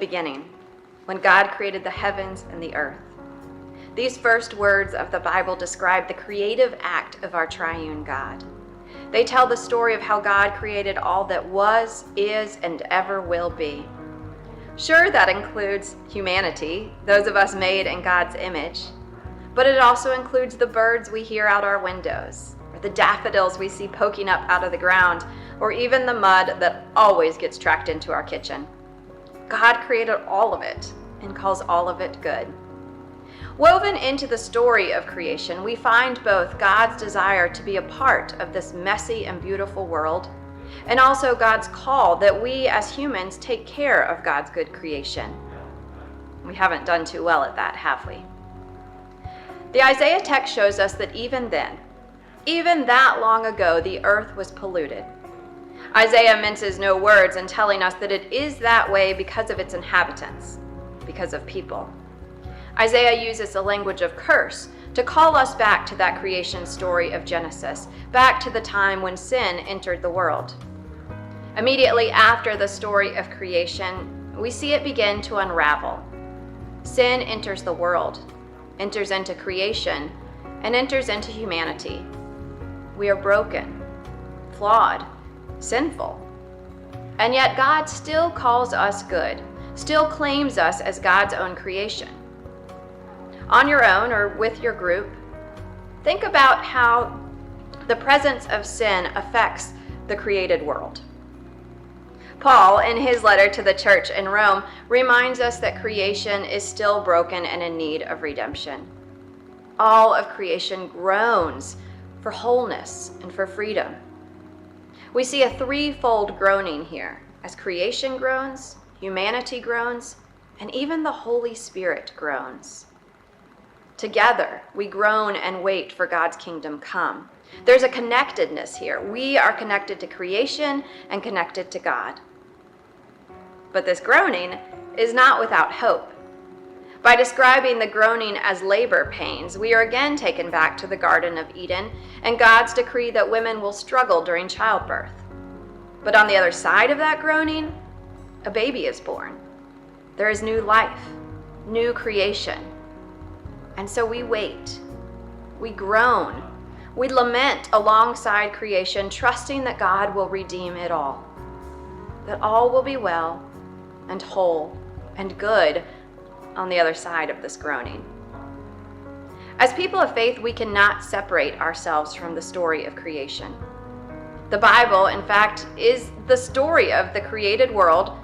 beginning, when God created the heavens and the earth. These first words of the Bible describe the creative act of our triune God. They tell the story of how God created all that was, is, and ever will be. Sure, that includes humanity, those of us made in God's image, but it also includes the birds we hear out our windows, or the daffodils we see poking up out of the ground, or even the mud that always gets tracked into our kitchen. God created all of it and calls all of it good. Woven into the story of creation, we find both God's desire to be a part of this messy and beautiful world, and also God's call that we as humans take care of God's good creation. We haven't done too well at that, have we? The Isaiah text shows us that even then, even that long ago, the earth was polluted. Isaiah minces no words in telling us that it is that way because of its inhabitants, because of people. Isaiah uses the language of curse to call us back to that creation story of Genesis, back to the time when sin entered the world. Immediately after the story of creation, we see it begin to unravel. Sin enters the world, enters into creation, and enters into humanity. We are broken, flawed, sinful. And yet God still calls us good, still claims us as God's own creation. On your own or with your group, think about how the presence of sin affects the created world. Paul, in his letter to the church in Rome, reminds us that creation is still broken and in need of redemption. All of creation groans for wholeness and for freedom. We see a threefold groaning here, as creation groans, humanity groans, and even the Holy Spirit groans. Together, we groan and wait for God's kingdom come. There's a connectedness here. We are connected to creation and connected to God. But this groaning is not without hope. By describing the groaning as labor pains, we are again taken back to the Garden of Eden and God's decree that women will struggle during childbirth. But on the other side of that groaning, a baby is born. There is new life, new creation. And so we wait, we groan, we lament alongside creation, trusting that God will redeem it all, that all will be well and whole and good on the other side of this groaning. As people of faith, we cannot separate ourselves from the story of creation. The Bible, in fact, is the story of the created world,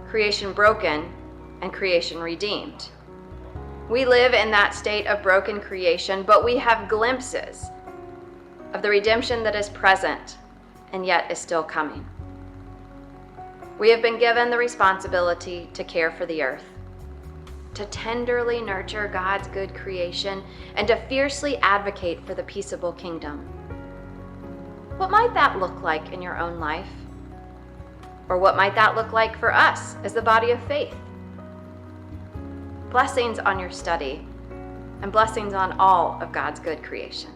creation broken, and creation redeemed. We live in that state of broken creation, but we have glimpses of the redemption that is present and yet is still coming. We have been given the responsibility to care for the earth, to tenderly nurture God's good creation, and to fiercely advocate for the peaceable kingdom. What might that look like in your own life? Or what might that look like for us as the body of faith? Blessings on your study, and blessings on all of God's good creation.